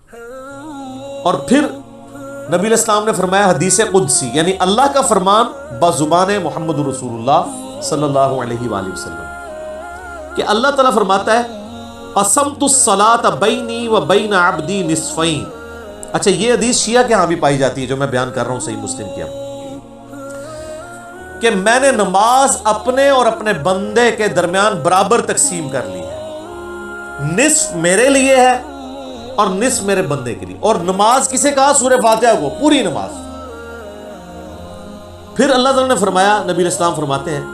اور پھر نبی علیہ السلام نے فرمایا حدیث قدسی، یعنی اللہ کا فرمان بزبان محمد رسول اللہ صلی اللہ علیہ وآلہ وسلم، کہ اللہ تعالیٰ فرماتا ہے قسمت الصلاۃ بینی و بین عبدی نصفین۔ اچھا، یہ حدیث شیعہ کے ہاں بھی پائی جاتی ہے جو میں بیان کر رہا ہوں، صحیح مسلم کی، کہ میں نے نماز اپنے اور اپنے بندے کے درمیان برابر تقسیم کر لی ہے، نصف میرے لیے ہے اور نصف میرے بندے کے لیے۔ اور نماز کسے کہا؟ سورہ فاتحہ کو، پوری نماز۔ پھر اللہ تعالیٰ نے فرمایا، نبی علیہ السلام فرماتے ہیں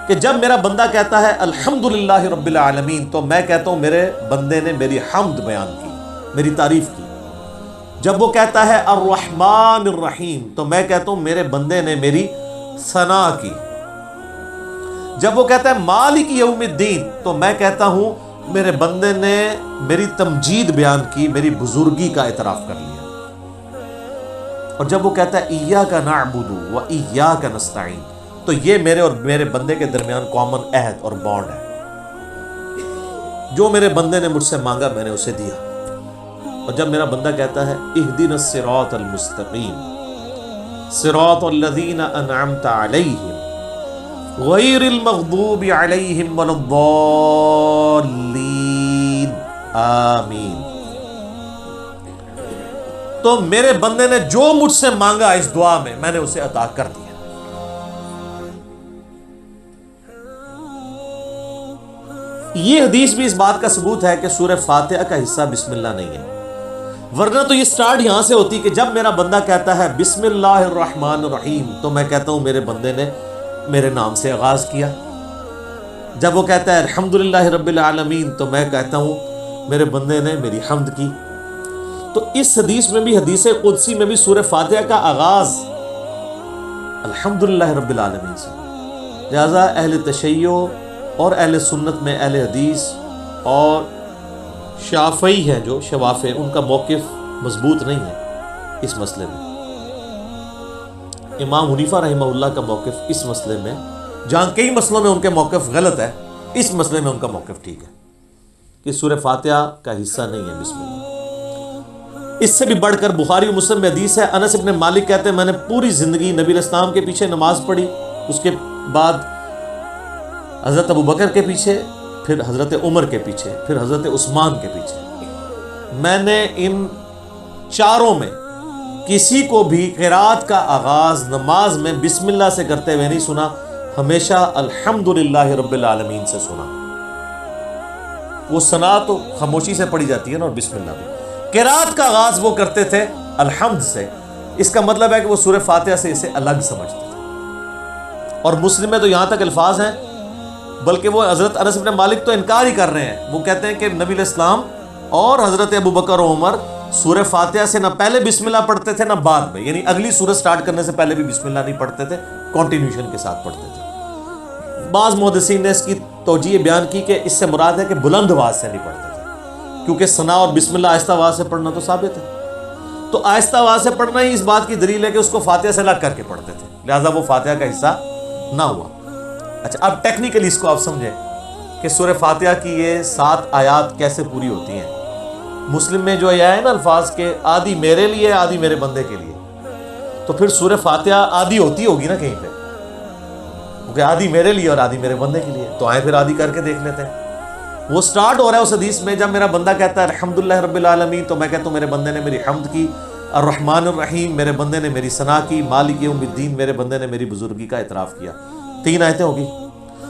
کہ جب میرا بندہ کہتا ہے الحمدللہ رب العالمین، تو میں کہتا ہوں میرے بندے نے میری حمد بیان کی، میری تعریف کی۔ جب وہ کہتا ہے الرحمن الرحیم، تو میں کہتا ہوں میرے بندے نے میری ثنا کی۔ جب وہ کہتا ہے مالک یوم الدین، تو میں کہتا ہوں میرے بندے نے میری تمجید بیان کی، میری بزرگی کا اعتراف کر لیا۔ اور جب وہ کہتا ہے ایاک نعبد و ایاک نستعین، تو یہ میرے اور میرے بندے کے درمیان کامن عہد اور بانڈ ہے، جو میرے بندے نے مجھ سے مانگا میں نے اسے دیا۔ اور جب میرا بندہ کہتا ہے اہدنا الصراط المستقیم صراط الذین انعمت علیہم غیر المغضوب علیہم ولا الضالین آمین، تو میرے بندے نے جو مجھ سے مانگا اس دعا میں نے اسے عطا کر دیا۔ یہ حدیث بھی اس بات کا ثبوت ہے کہ سورہ فاتحہ کا حصہ بسم اللہ نہیں ہے، ورنہ تو یہ سٹارٹ یہاں سے ہوتی کہ جب میرا بندہ کہتا ہے بسم اللہ الرحمن الرحیم، تو میں کہتا ہوں میرے بندے نے میرے نام سے آغاز کیا۔ جب وہ کہتا ہے الحمدللہ رب العالمین، تو میں کہتا ہوں میرے بندے نے میری حمد کی۔ تو اس حدیث میں بھی، حدیث قدسی میں بھی، سورہ فاتحہ کا آغاز الحمدللہ رب العالمین سے۔ لہذا اہل تشیع اور اہل سنت میں اہل حدیث اور شافعی ہیں جو شوافع، ان کا موقف مضبوط نہیں ہے اس مسئلے میں۔ امام حنیفہ رحمہ اللہ کا موقف اس مسئلے میں، جہاں کئی مسئلوں میں ان کے موقف غلط ہے، اس مسئلے میں ان کا موقف ٹھیک ہے کہ سورہ فاتحہ کا حصہ نہیں ہے بسم اللہ۔ اس سے بھی بڑھ کر بخاری و مسلم میں حدیث ہے، انس ابن مالک کہتے ہیں میں نے پوری زندگی نبی علیہ السلام کے پیچھے نماز پڑھی، اس کے بعد حضرت ابوبکر کے پیچھے، پھر حضرت عمر کے پیچھے، پھر حضرت عثمان کے پیچھے۔ میں نے ان چاروں میں کسی کو بھی قرات کا آغاز نماز میں بسم اللہ سے کرتے ہوئے نہیں سنا، ہمیشہ الحمدللہ رب العالمین سے سنا۔ وہ ثنا تو خاموشی سے پڑھی جاتی ہے نا، اور بسم اللہ بھی۔ قرات کا آغاز وہ کرتے تھے الحمد سے، اس کا مطلب ہے کہ وہ سورہ فاتحہ سے اسے الگ سمجھتے تھے۔ اور مسلم میں تو یہاں تک الفاظ ہیں، بلکہ وہ حضرت انس بن مالک تو انکار ہی کر رہے ہیں، وہ کہتے ہیں کہ نبی علیہ السلام اور حضرت ابوبکر و عمر سورہ فاتحہ سے نہ پہلے بسم اللہ پڑھتے تھے نہ بعد میں، یعنی اگلی سورت سٹارٹ کرنے سے پہلے بھی بسم اللہ نہیں پڑھتے تھے، کنٹینیوشن کے ساتھ پڑھتے تھے۔ بعض محدثین نے اس کی توجیہ بیان کی کہ اس سے مراد ہے کہ بلند آواز سے نہیں پڑھتے تھے، کیونکہ ثنا اور بسم اللہ آہستہ آواز سے پڑھنا تو ثابت ہے، تو آہستہ آواز سے پڑھنا ہی اس بات کی دلیل ہے کہ اس کو فاتحہ سے الگ کر کے پڑھتے تھے، لہٰذا وہ فاتحہ کا حصہ نہ ہوا۔ اچھا، اب ٹیکنیکلی اس کو آپ سمجھیں کہ سورہ فاتحہ کی یہ 7 آیات کیسے پوری ہوتی ہیں۔ مسلم میں جو یہ ہے نا الفاظ کے آدھی میرے لیے آدھی میرے بندے کے لیے، تو پھر سورہ فاتحہ آدھی ہوتی ہوگی نا کہیں پہ، کیونکہ آدھی میرے لیے اور آدھی میرے بندے کے لیے، تو آئیں پھر آدھی کر کے دیکھ لیتے ہیں۔ وہ سٹارٹ ہو رہا ہے اس حدیث میں، جب میرا بندہ کہتا ہے الحمدللہ رب العالمین، تو میں کہتا ہوں میرے بندے نے میری حمد کی، الرحمن الرحیم میرے بندے نے میری ثنا کی، مالک یوم الدین میرے بندے نے میری بزرگی کا اعتراف کیا۔ 3 آیتیں ہوگی۔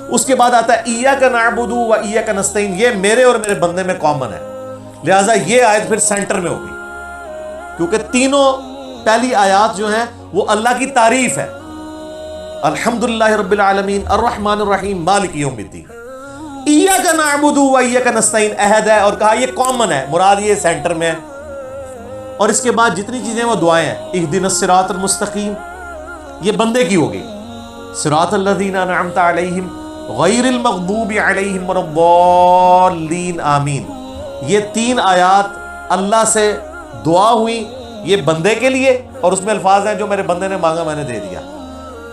اس کے بعد آتا ہے ایاک نعبد و ایاک نستعین، یہ میرے اور میرے بندے میں کامن ہے، لہٰذا یہ آیت پھر سینٹر میں ہوگی، کیونکہ تینوں پہلی آیات جو ہیں وہ اللہ کی تعریف ہے، الحمدللہ رب العالمین، الرحمن الرحیم، مالک یوم الدین۔ ایاک نعبد و ایاک نستعین عہد ہے، اور کہا یہ کامن ہے، مراد یہ سینٹر میں ہے۔ اور اس کے بعد جتنی چیزیں وہ دعائیں ہیں، اہدنا الصراط المستقیم یہ بندے کی ہوگی، صراط الذین انعمت علیہم غیر المغضوب علیہم ولا الضالین آمین، یہ 3 آیات اللہ سے دعا ہوئی، یہ بندے کے لیے، اور اس میں الفاظ ہیں جو میرے بندے نے مانگا میں نے دے دیا۔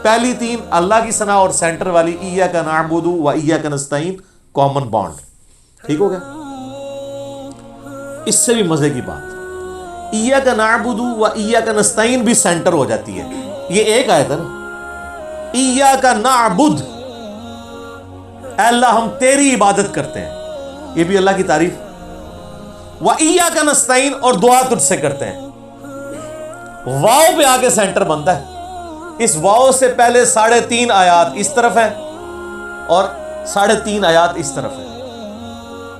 پہلی 3 اللہ کی ثنا، اور سینٹر والی ایاک نعبد و ایاک نستعین کامن بانڈ۔ ٹھیک ہو گیا؟ اس سے بھی مزے کی بات، ایاک نعبد و ایاک نستعین بھی سینٹر ہو جاتی ہے. یہ ایک آیت ہے نا, ایاک نعبد, اے اللہ ہم تیری عبادت کرتے ہیں, یہ بھی اللہ کی تعریف. و ایاک نستعین, اور دعا تجھ سے کرتے ہیں. واو پہ آگے سینٹر بنتا ہے. اس واو سے پہلے 3.5 آیات اس طرف ہے اور 3.5 آیات اس طرف ہے.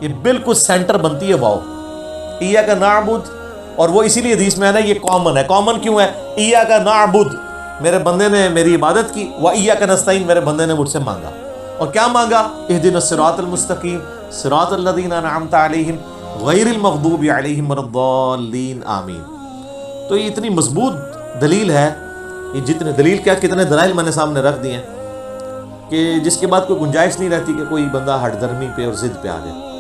یہ بالکل سینٹر بنتی ہے واو. ایاک نعبد, اور وہ اسی لیے حدیث میں ہے نا یہ کامن ہے. کامن کیوں ہے؟ ایاک نعبد, میرے بندے نے میری عبادت کی, و ایاک نستعین, میرے بندے نے مجھ سے مانگا. اور کیا مانگا؟ اہدنا الصراط المستقیم صراط الذین انعمت علیہم غیر المغضوب علیہم ولا الضالین آمین. تو یہ اتنی مضبوط دلیل ہے, یہ جتنے دلیل کیا کتنے دلائل میں نے سامنے رکھ دیے ہیں کہ جس کے بعد کوئی گنجائش نہیں رہتی کہ کوئی بندہ ہٹ درمی پہ اور ضد پہ آ جائے.